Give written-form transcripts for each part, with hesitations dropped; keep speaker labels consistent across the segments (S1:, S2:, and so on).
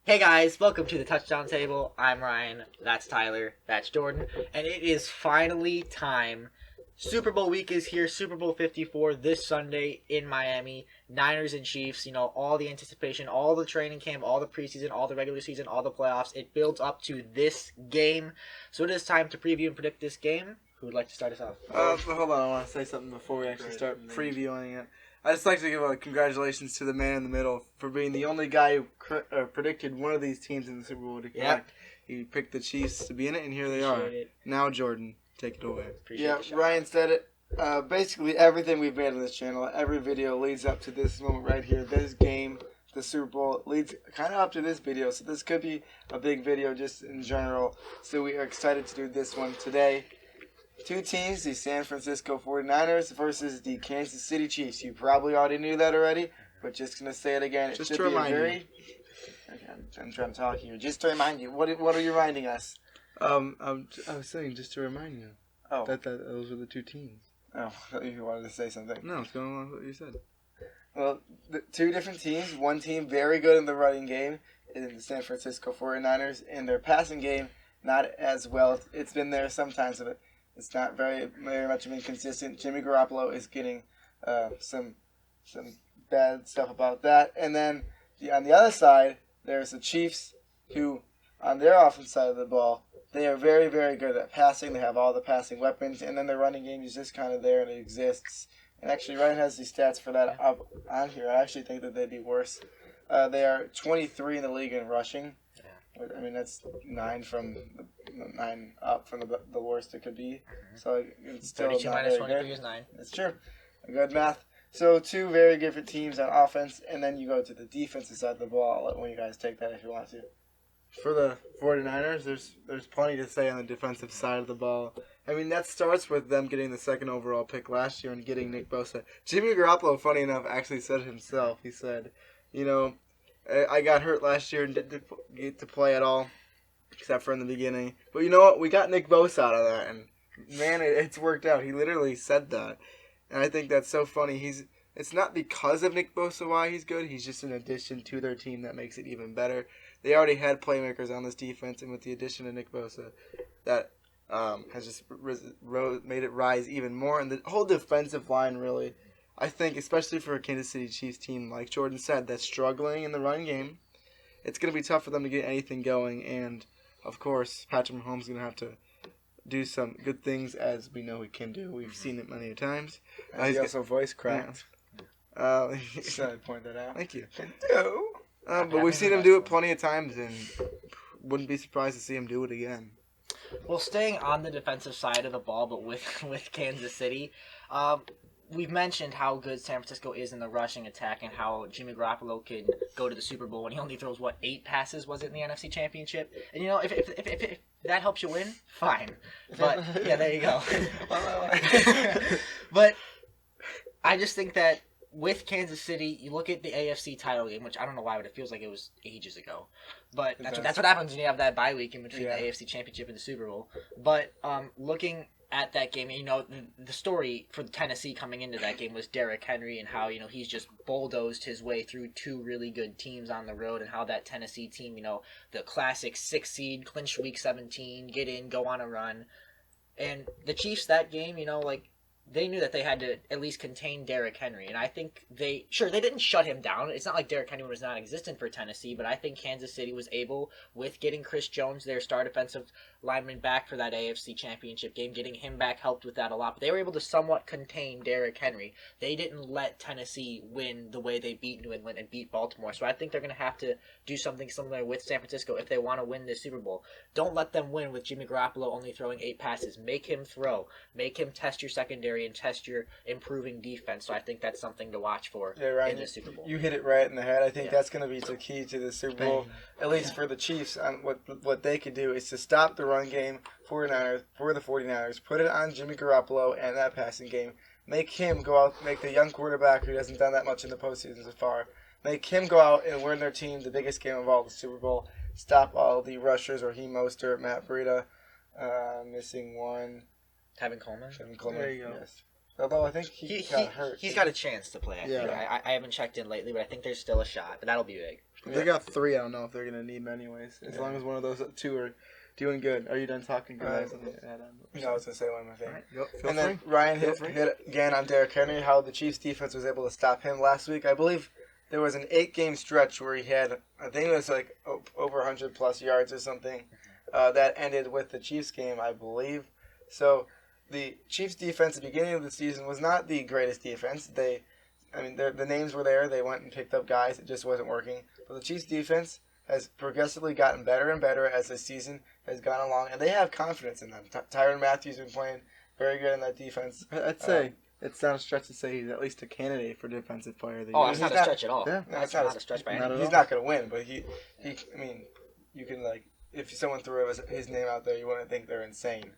S1: Hey guys, welcome to the Touchdown Table. I'm Ryan, that's Tyler, that's Jordan, and it is finally time. Super Bowl week is here, Super Bowl 54 this Sunday in Miami. Niners and Chiefs, all the anticipation, all the training camp, all the preseason, all the regular season, all the playoffs. It builds up to this game. So it is time to preview and predict this game. Who would like to start us off?
S2: Hold on, I want to say something before we actually start previewing it. I'd just like to give a congratulations to the man in the middle for being the only guy who predicted one of these teams in the Super Bowl to correct.
S1: Yep.
S2: He picked the Chiefs to be in it, and here they
S1: Appreciate
S2: are.
S1: it.
S2: Now, Jordan, take it away.
S1: Appreciate the shout.
S3: Ryan said it. Basically, everything we've made on this channel, every video leads up to this moment right here. This game, the Super Bowl, leads kind of up to this video. So this could be a big video just in general. So we are excited to do this one today. Two teams, the San Francisco 49ers versus the Kansas City Chiefs. You probably already knew that already, but just going to say it again. It
S2: Just
S3: should
S2: to
S3: be
S2: remind
S3: a very... Okay, I'm trying to talk here. Just to remind you. What are you reminding us?
S2: I was saying just to remind you
S3: Oh,
S2: that those were the two teams.
S3: I thought you wanted to say something.
S2: No, it's going along with what you said.
S3: Well, the two different teams. One team very good in the running game in the San Francisco 49ers. In their passing game, not as well. It's been there sometimes, but it's not very much inconsistent. Jimmy Garoppolo is getting some bad stuff about that. And then on the other side, there's the Chiefs, who on their offense side of the ball, they are very, very good at passing. They have all the passing weapons, and then their running game is just kind of there and it exists. And actually, Ryan has the stats for that up on here. I actually think that they'd be worse. They are 23 in the league in rushing. I mean, that's 9 up from the worst it could be. So it's still
S1: 32
S3: not
S1: minus
S3: very
S1: 23
S3: good.
S1: is 9.
S3: That's true. Good math. So two very different teams on offense, and then you go to the defensive side of the ball. I'll let one of you guys take that if you want to.
S2: For the 49ers, there's plenty to say on the defensive side of the ball. I mean, that starts with them getting the second overall pick last year and getting Nick Bosa. Jimmy Garoppolo, funny enough, actually said it himself. He said, I got hurt last year and didn't get to play at all, except for in the beginning. But you know what? We got Nick Bosa out of that, and man, it's worked out. He literally said that. And I think that's so funny. It's not because of Nick Bosa why he's good. He's just an addition to their team that makes it even better. They already had playmakers on this defense, and with the addition of Nick Bosa, that has just made it rise even more. And the whole defensive line, really, I think, especially for a Kansas City Chiefs team, like Jordan said, that's struggling in the run game, it's going to be tough for them to get anything going. And, of course, Patrick Mahomes is going to have to do some good things, as we know he can do. We've seen it many times.
S3: He also voice cracked.
S2: Just
S3: Should I point that out?
S2: Thank you.
S3: No.
S2: But we've seen him do it plenty of times, and wouldn't be surprised to see him do it again.
S1: Well, staying on the defensive side of the ball, but with Kansas City, we've mentioned how good San Francisco is in the rushing attack and how Jimmy Garoppolo could go to the Super Bowl when he only throws, 8 passes, was it, in the NFC Championship? And, if that helps you win, fine. But, yeah, there you go. But I just think that with Kansas City, you look at the AFC title game, which I don't know why, but it feels like it was ages ago. But that's what happens when you have that bye week in between the AFC Championship and the Super Bowl. But looking at that game, the story for Tennessee coming into that game was Derrick Henry and how, he's just bulldozed his way through 2 really good teams on the road, and how that Tennessee team, the classic 6 seed, clinch week 17, get in, go on a run. And the Chiefs that game, they knew that they had to at least contain Derrick Henry. And I think they didn't shut him down. It's not like Derrick Henry was non-existent for Tennessee, but I think Kansas City was able, with getting Chris Jones, their star defensive lineman, back for that AFC Championship game, getting him back helped with that a lot. But they were able to somewhat contain Derrick Henry. They didn't let Tennessee win the way they beat New England and beat Baltimore. So I think they're going to have to do something similar with San Francisco if they want to win this Super Bowl. Don't let them win with Jimmy Garoppolo only throwing 8 passes. Make him throw. Make him test your secondary and test your improving defense. So I think that's something to watch for in the Super Bowl.
S3: You hit it right in the head. I think that's going to be the key to the Super Bowl, at least for the Chiefs. On what they could do is to stop the run game for the 49ers, put it on Jimmy Garoppolo and that passing game. Make him go out, make the young quarterback who hasn't done that much in the postseason so far, make him go out and win their team the biggest game of all, the Super Bowl. Stop all the rushers, Raheem Mostert, Matt Breida, missing one.
S1: Tevin Coleman?
S3: There you go. Yes. Although I think he got hurt.
S1: He's got a chance to play. I think.
S2: Yeah.
S1: I haven't checked in lately, but I think there's still a shot. But that'll be big.
S2: If they got 3, I don't know if they're gonna need them anyways. As long as one of those 2 are doing good. Are you done talking?
S3: No, I was gonna say one more thing.
S2: Right, go,
S3: And then Ryan hit again on Derrick Henry, how the Chiefs defense was able to stop him last week. I believe there was an 8-game stretch where he had, I think it was like over 100 plus yards or something. That ended with the Chiefs game, I believe. So the Chiefs defense at the beginning of the season was not the greatest defense. The names were there. They went and picked up guys. It just wasn't working. But the Chiefs defense has progressively gotten better and better as the season has gone along, and they have confidence in them. Tyrann Mathieu has been playing very good in that defense.
S2: I'd say it's not a stretch to say he's at least a candidate for defensive player of the year.
S1: Oh, it's not a stretch at all.
S2: Yeah,
S1: no, it's not a stretch by any means.
S3: He's not going to win, but he. I mean, you can if someone threw his name out there, you wouldn't think they're insane.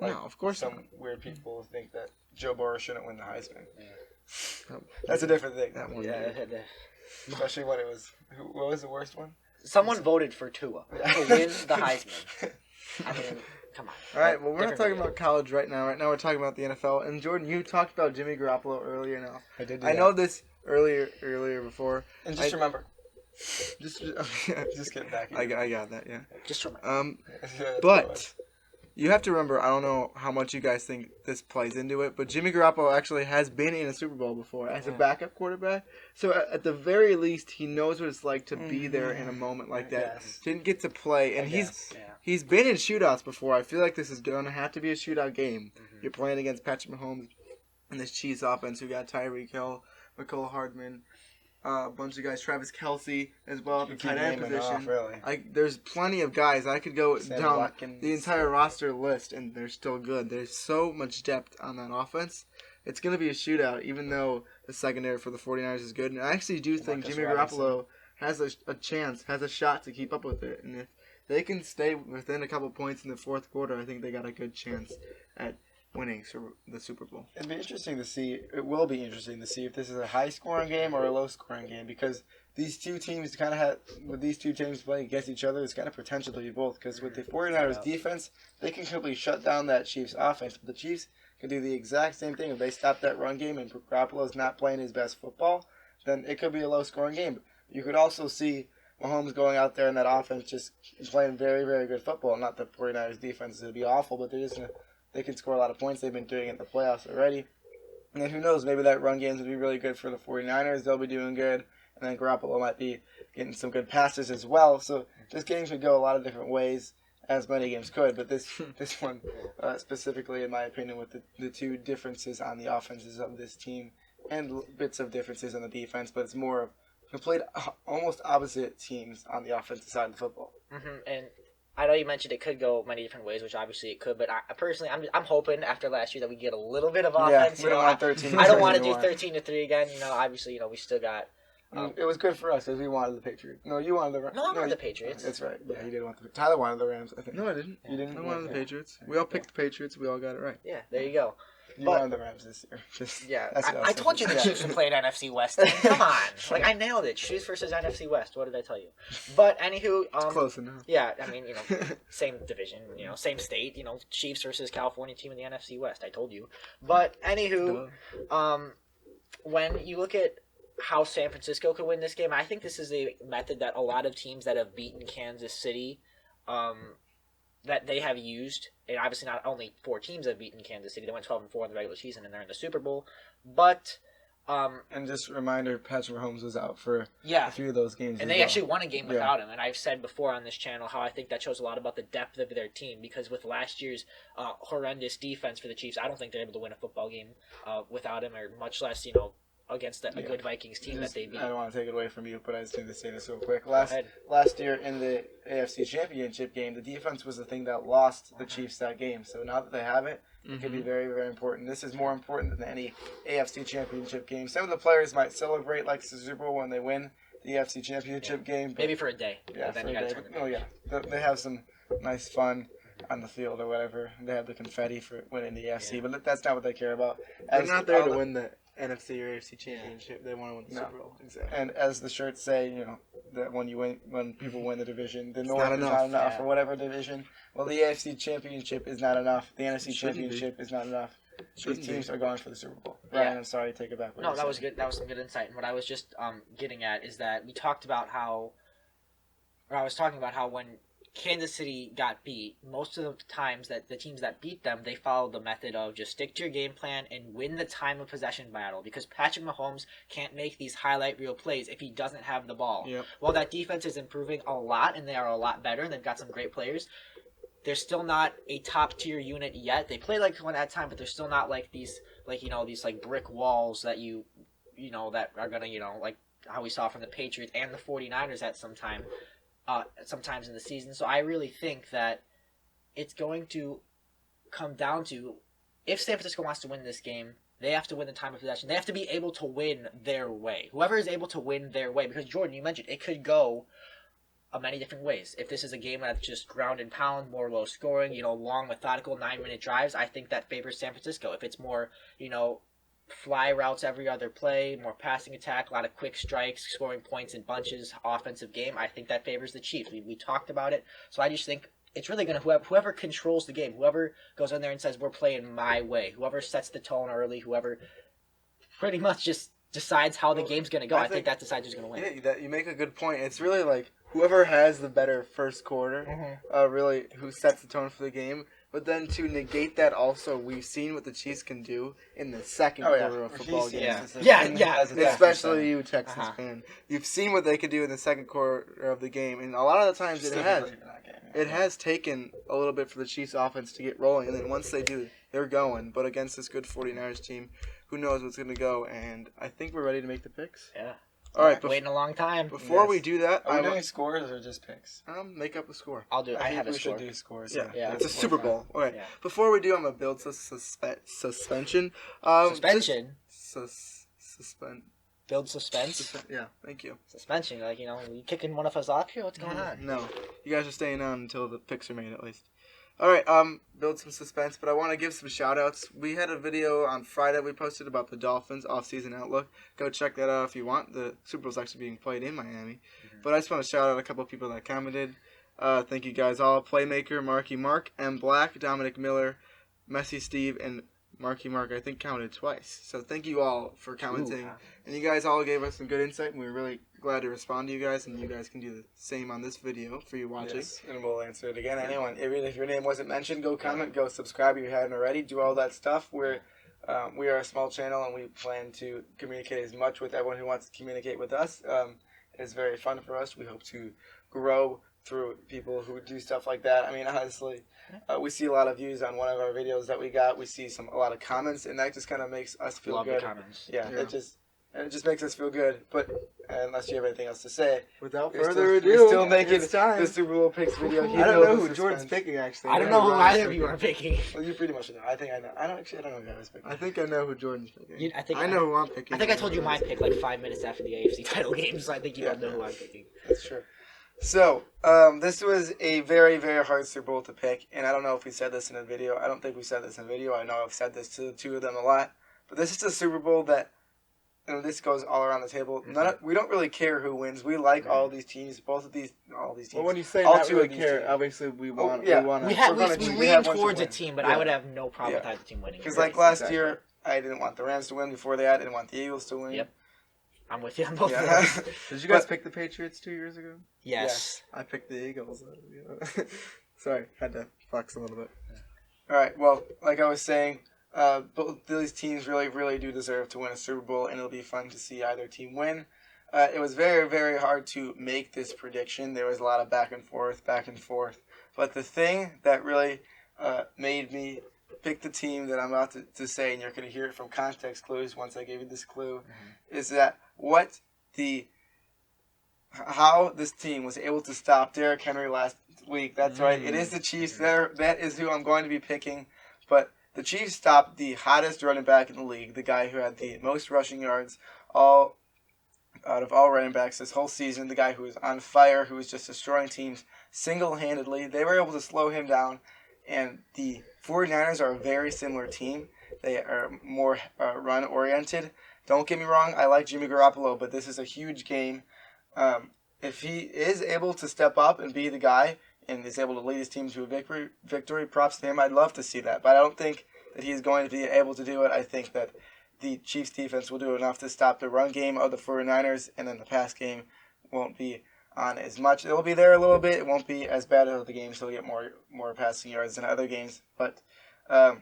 S2: No, of course
S3: some
S2: not.
S3: weird people think that Joe Burrow shouldn't win the Heisman.
S2: Yeah.
S3: That's a different thing.
S2: That one.
S1: Yeah,
S3: Especially when it was what was the worst one?
S1: someone voted for Tua to win the Heisman. I mean, come on.
S2: All right, well, we're not
S1: Different
S2: talking
S1: video.
S2: about college right now. Right now, we're talking about the NFL. And Jordan, you talked about Jimmy Garoppolo earlier. Now,
S3: I did.
S2: I know this earlier before.
S3: And just remember,
S2: Just
S3: just get back.
S2: I got that. Yeah.
S1: Just remember.
S2: But you have to remember, I don't know how much you guys think this plays into it, but Jimmy Garoppolo actually has been in a Super Bowl before as a backup quarterback. So at the very least, he knows what it's like to be there in a moment like that.
S3: Yes.
S2: Didn't get to play, and
S1: Yeah.
S2: he's been in shootouts before. I feel like this is going to have to be a shootout game. You're playing against Patrick Mahomes and this Chiefs offense who got Tyreek Hill, McCole Hardman, a bunch of guys, Travis Kelce as well at the tight end position.
S3: Really.
S2: There's plenty of guys. I could go
S3: Sammy
S2: down
S3: Watkins.
S2: the entire roster list, and they're still good. There's so much depth on that offense. It's going to be a shootout, even though the secondary for the 49ers is good. And I actually do think
S3: Marcus
S2: Jimmy
S3: Robinson.
S2: Garoppolo has a chance, has a shot to keep up with it. And if they can stay within a couple points in the fourth quarter, I think they got a good chance at winning the Super Bowl.
S3: It'd be interesting to see. It will be interesting to see if this is a high-scoring game or a low-scoring game because these two teams kind of have, with these two teams playing against each other, there's kind of potential to be both. Because with the 49ers defense, they can completely shut down that Chiefs offense. But the Chiefs can do the exact same thing if they stop that run game and Garoppolo's not playing his best football. Then it could be a low-scoring game. You could also see Mahomes going out there in that offense just playing very, very good football. Not the 49ers defense would be awful, but they can score a lot of points. They've been doing it in the playoffs already. And then who knows, maybe that run game will be really good for the 49ers. They'll be doing good. And then Garoppolo might be getting some good passes as well. So this game could go a lot of different ways, as many games could. But this one, specifically, in my opinion, with the two differences on the offenses of this team and bits of differences on the defense, but it's more of complete, almost opposite teams on the offensive side of the football.
S1: And I know you mentioned it could go many different ways, which obviously it could. But I personally, I'm hoping after last year that we get a little bit of offense.
S3: Yeah, we don't want 13.
S1: I don't want to do 13-3 again. Obviously, we still got.
S3: It was good for us because we wanted the Patriots. No, you wanted the Rams.
S1: No, I wanted the Patriots.
S3: That's right. Yeah, you did want the Tyler wanted the Rams, I think.
S2: No, I didn't.
S3: You didn't?
S2: I wanted the Patriots. We all picked the Patriots. We all got it right.
S1: Yeah, there you go.
S3: You wanted the Rams this year.
S1: I told you the Chiefs would play an NFC West team. Come on. I nailed it. Chiefs versus NFC West. What did I tell you? But, anywho.
S2: It's close enough.
S1: Yeah, I mean, same division, same state, Chiefs versus California team in the NFC West. I told you. But, anywho, when you look at how San Francisco could win this game, I think this is a method that a lot of teams that have beaten Kansas City, that they have used. And obviously not only 4 teams have beaten Kansas City. They went 12-4 in the regular season and they're in the Super Bowl. But
S3: and just a reminder, Patrick Mahomes was out for
S1: a
S3: few of those games.
S1: And they actually won a game without him. And I've said before on this channel how I think that shows a lot about the depth of their team. Because with last year's horrendous defense for the Chiefs, I don't think they're able to win a football game without him, or much less, against a good Vikings team that they beat.
S3: I don't want to take it away from you, but I just need to say this real quick. Last year in the AFC Championship game, the defense was the thing that lost the Chiefs that game. So now that they have it, it could be very, very important. This is more important than any AFC Championship game. Some of the players might celebrate like the Super Bowl when they win the AFC Championship game. But
S1: maybe for a day.
S3: Yeah,
S1: then
S3: for
S1: you
S3: a day. Oh, yeah. They have some nice fun on the field or whatever. They have the confetti for winning the AFC, but that's not what they care about.
S2: They're not there to win the NFC or AFC Championship. They want to win the Super Bowl.
S3: Exactly. And as the shirts say, that when people win the division, the North
S2: not
S3: is
S2: enough.
S3: not enough or whatever division. Well, the AFC Championship is not enough. The NFC Championship is not enough. These teams are going for the Super Bowl. Ryan, I'm sorry to take it back.
S1: No, that was good. That was some good insight. And what I was just getting at is that we talked about how or I was talking about how when Kansas City got beat, most of the times that the teams that beat them, they followed the method of just stick to your game plan and win the time of possession battle, because Patrick Mahomes can't make these highlight reel plays if he doesn't have the ball.
S2: Yep.
S1: While that defense is improving a lot and they are a lot better and they've got some great players, they're still not a top tier unit yet. They play like one at a time, but they're still not like these like brick walls that that are gonna like how we saw from the Patriots and the 49ers at sometimes in the season. So I really think that it's going to come down to, if San Francisco wants to win this game, they have to win the time of possession. They have to be able to win their way. Whoever is able to win their way, because Jordan, you mentioned it could go many different ways. If this is a game that's just ground and pound, more low scoring, long methodical 9-minute drives, I think that favors San Francisco. If it's more, fly routes every other play, more passing attack, a lot of quick strikes, scoring points in bunches, offensive game, I think that favors the Chiefs. We talked about it. So I just think it's really going to, whoever controls the game, whoever goes in there and says, we're playing my way, whoever sets the tone early, whoever pretty much just decides how the game's going to go, I think that decides who's going to win.
S2: Yeah, you make a good point. It's really like whoever has the better first quarter, really, who sets the tone for the game. But then to negate that also, we've seen what the Chiefs can do in the second quarter of football games.
S1: Yeah.
S2: Especially you, Texas fan. You've seen what they can do in the second quarter of the game. And a lot of the times it has taken a little bit for the Chiefs offense to get rolling. And then once they do, they're going. But against this good 49ers team, who knows what's going to go. And I think we're ready to make the picks.
S1: Yeah.
S2: All right,
S1: waiting a long time.
S2: Before we do that,
S3: are we doing scores or just picks?
S2: Make up a score.
S1: I'll do. I have a
S3: score.
S1: We
S3: should do scores.
S2: Yeah. It's a Super Bowl. All right.
S1: Yeah.
S2: Before we do, I'm gonna build suspension.
S1: Suspension. Build suspense.
S2: Yeah. Thank you.
S1: Suspension. Like you kicking one of us off here. What's going on?
S2: No, you guys are staying on until the picks are made at least. All right, build some suspense, but I want to give some shout-outs. We had a video on Friday we posted about the Dolphins off-season outlook. Go check that out if you want. The Super Bowl's actually being played in Miami. But I just want to shout out a couple of people that commented. Thank you guys all. Playmaker, Marky Mark, M. Black, Dominic Miller, Messy Steve, and Marky Mark, I think, counted twice. So thank you all for commenting. And you guys all gave us some good insight, and we were really glad to respond to you guys, and you guys can do the same on this video for you watching.
S3: Yes, and we'll answer it again. Anyone, if your name wasn't mentioned, go comment, go subscribe if you hadn't already. Do all that stuff. We are a small channel, and we plan to communicate as much with everyone who wants to communicate with us. It's very fun for us. We hope to grow through people who do stuff like that. I mean, honestly, we see a lot of views on one of our videos that we got. We see a lot of comments, and that just kind of makes us feel
S1: Love
S3: good.
S1: the comments.
S3: Yeah, it just makes us feel good. But unless you have anything else to say,
S2: without
S3: we're
S2: further ado,
S3: we're still making
S2: it's time.
S3: the Super Bowl picks video.
S2: I don't know who Jordan's picking, actually.
S1: I don't know who either of you are picking.
S3: Well, you pretty much know. I think I know. I don't know who I was picking.
S2: I think I know who Jordan's picking.
S1: I
S2: know who I'm picking.
S1: I think I told you my pick like 5 minutes after the AFC title game, so I think you don't know who I'm picking.
S3: That's true. So, this was a very, very hard Super Bowl to pick, and I don't know if we said this in a video. I don't think we said this in a video. I know I've said this to the two of them a lot. But this is a Super Bowl that, this goes all around the table. We don't really care who wins. We like all these teams, all these teams.
S2: Well, when you say
S3: all
S2: not
S3: two
S2: really
S3: of these
S2: care,
S3: teams.
S2: obviously we want.
S1: We lean
S3: one
S1: towards
S3: to
S1: a team, but I would have no problem with either team winning.
S3: Because like last year, I didn't want the Rams to win. Before that, I didn't want the Eagles to win.
S1: Yep. I'm with you on both of
S3: Yeah.
S1: those.
S2: Did you guys pick the Patriots 2 years ago?
S1: Yes.
S2: I picked the Eagles. Sorry, had to flex a little bit.
S3: All right. Well, like I was saying, both these teams really, really do deserve to win a Super Bowl, and it'll be fun to see either team win. It was very, very hard to make this prediction. There was a lot of back and forth. But the thing that really made me pick the team that I'm about to say, and you're going to hear it from context clues once I give you this clue, is that how this team was able to stop Derrick Henry last week. That's right. It is the Chiefs. That is who I'm going to be picking. But the Chiefs stopped the hottest running back in the league, the guy who had the most rushing yards out of all running backs this whole season, the guy who was on fire, who was just destroying teams single-handedly. They were able to slow him down, and the 49ers are a very similar team. They are more run-oriented. Don't get me wrong, I like Jimmy Garoppolo, but this is a huge game. If he is able to step up and be the guy and is able to lead his team to a victory, props to him. I'd love to see that, but I don't think that he's going to be able to do it. I think that the Chiefs defense will do enough to stop the run game of the 49ers, and then the pass game won't be on as much. It'll be there a little bit. It won't be as bad as the games. They'll get more passing yards than other games. But I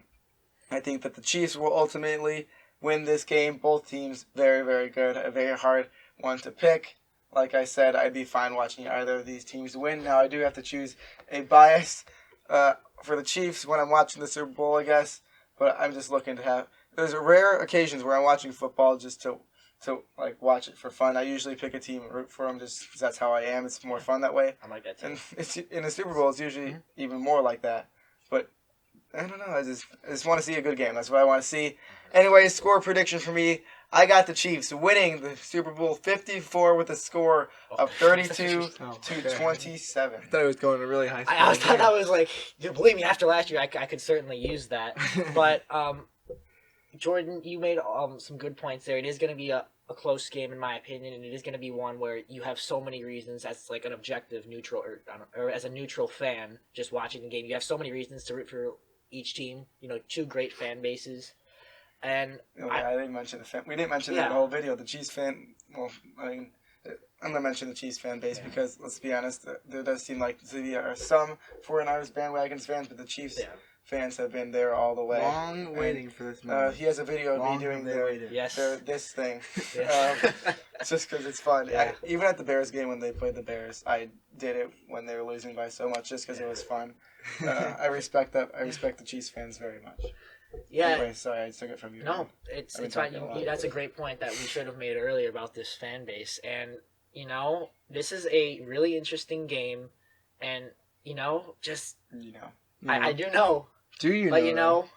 S3: think that the Chiefs will ultimately win this game. Both teams very, very good. A very hard one to pick. Like I said, I'd be fine watching either of these teams win. Now, I do have to choose a bias for the Chiefs when I'm watching the Super Bowl, I guess. But I'm just looking to have... There's rare occasions where I'm watching football just to like watch it for fun. I usually pick a team and root for them just because that's how I am. It's more fun that way.
S1: I like that too.
S3: And in the Super Bowl, it's usually even more like that. But I don't know. I just want to see a good game. That's what I want to see. Anyway, score prediction for me. I got the Chiefs winning the Super Bowl 54 with a score of 32 to 27.
S2: I thought it was going to really high.
S1: I thought that was like, believe me, after last year, I could certainly use that. But Jordan, you made some good points there. It is going to be a close game, in my opinion, and it is going to be one where you have so many reasons as like an objective neutral or as a neutral fan just watching the game. You have so many reasons to root for each team. You know, two great fan bases. And
S3: I didn't mention the fan. We didn't mention that in the whole video. The Chiefs fan. Well, I mean, I'm gonna mention the Chiefs fan base because let's be honest, there does seem like there are some 49ers bandwagons fans, but the Chiefs fans have been there all the way.
S2: Long waiting for this moment.
S3: He has a video of me doing this thing. Just because it's fun.
S1: Yeah.
S3: Even at the Bears game when they played the Bears, I did it when they were losing by so much just because it was fun. I respect that. I respect the Chiefs fans very much.
S1: yeah,
S3: Anyway, sorry, I took it from you.
S1: no, it's fine. That's a great point that we should have made earlier about this fan base. And you know, this is a really interesting game, and you know, just I do know.
S2: Do you?
S1: But
S2: know,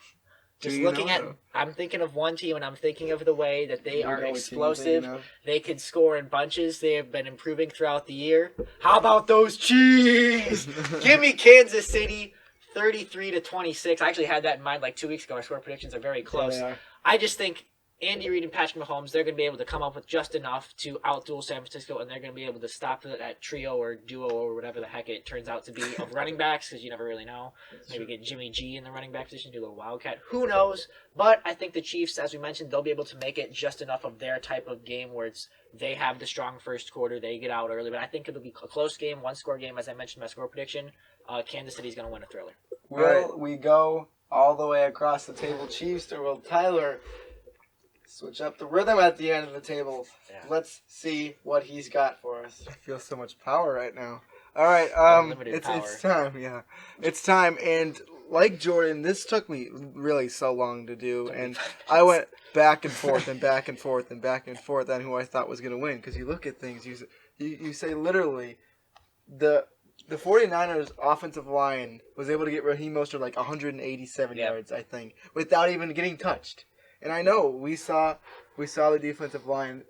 S1: just looking at, I'm thinking of one team, and I'm thinking of the way that they are explosive. They could score in bunches. They have been improving throughout the year. How about those Chiefs? Give me Kansas City, 33-26. I actually had that in mind like 2 weeks ago. Our score predictions are very close.
S3: Yeah,
S1: I just think Andy Reid and Patrick Mahomes, they're going to be able to come up with just enough to outduel San Francisco, and they're going to be able to stop that trio or duo or whatever the heck it turns out to be of running backs, because you never really know. Maybe get Jimmy G in the running back position, do a little wildcat. Who knows? But I think the Chiefs, as we mentioned, they'll be able to make it just enough of their type of game where they have the strong first quarter, they get out early. But I think it'll be a close game, one-score game, as I mentioned my score prediction. Kansas City's going to win a thriller.
S3: Will we go all the way across the table Chiefs, or will Tyler switch up the rhythm at the end of the table?
S1: Yeah.
S3: Let's see what he's got for us.
S2: I feel so much power right now. All right,
S1: Unlimited power.
S2: it's time. Yeah, it's time. And like Jordan, this took me really so long to do, and I went back and forth and back and forth and back and forth on who I thought was going to win. Because you look at things, you say literally, the 49ers offensive line was able to get Raheem Mostert like 187 yards, I think, without even getting touched. And I know we saw the defensive line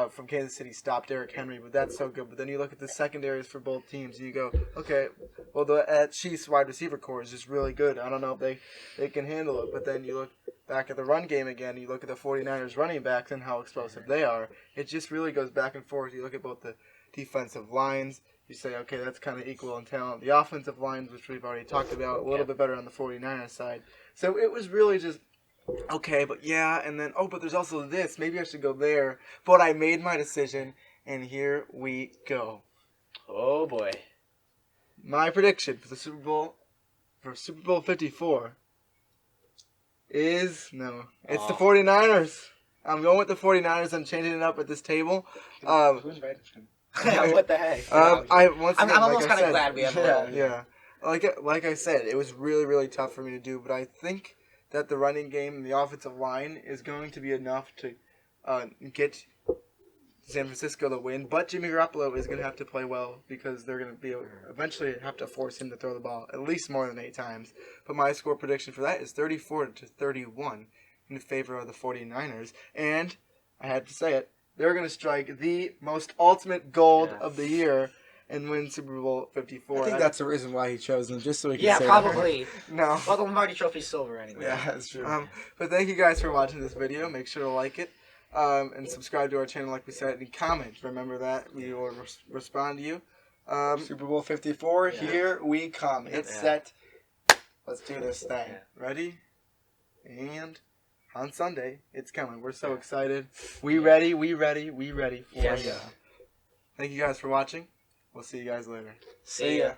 S2: from Kansas City stop Derrick Henry, but that's so good. But then you look at the secondaries for both teams, and you go, okay, well, the Chiefs wide receiver core is just really good. I don't know if they can handle it. But then you look back at the run game again, you look at the 49ers running backs and how explosive they are. It just really goes back and forth. You look at both the defensive lines, you say, okay, that's kind of equal in talent. The offensive lines, which we've already talked about, a little bit better on the 49ers side. So it was really just, okay, but yeah, and then, but there's also this. Maybe I should go there. But I made my decision, and here we go.
S1: Oh, boy.
S2: My prediction for the Super Bowl 54 is, it's the 49ers. I'm going with the 49ers. I'm changing it up at this table.
S3: Who invited him?
S1: What the heck?
S2: I'm
S1: almost kind of glad we have one.
S2: Yeah. Like I said, it was really, really tough for me to do, but I think that the running game and the offensive line is going to be enough to get San Francisco the win. But Jimmy Garoppolo is going to have to play well because they're going to eventually have to force him to throw the ball at least more than 8 times. But my score prediction for that is 34-31 in favor of the 49ers. And I had to say it, they're going to strike the most ultimate gold of the year and win Super Bowl 54.
S3: I think that's the reason why he chose them, just so he can say
S1: probably.
S2: No.
S1: Well, the Lombardi Trophy's silver anyway.
S3: Yeah, that's true.
S2: But thank you guys for watching this video. Make sure to like it and subscribe to our channel like we said, and comment. Remember that. We will respond to you.
S3: Super Bowl 54, here we come. It's set. Let's do this thing.
S2: Ready? And on Sunday, it's coming. We're so excited. We ready for
S1: Yes.
S2: it. Thank you guys for watching. We'll see you guys later.
S3: See ya.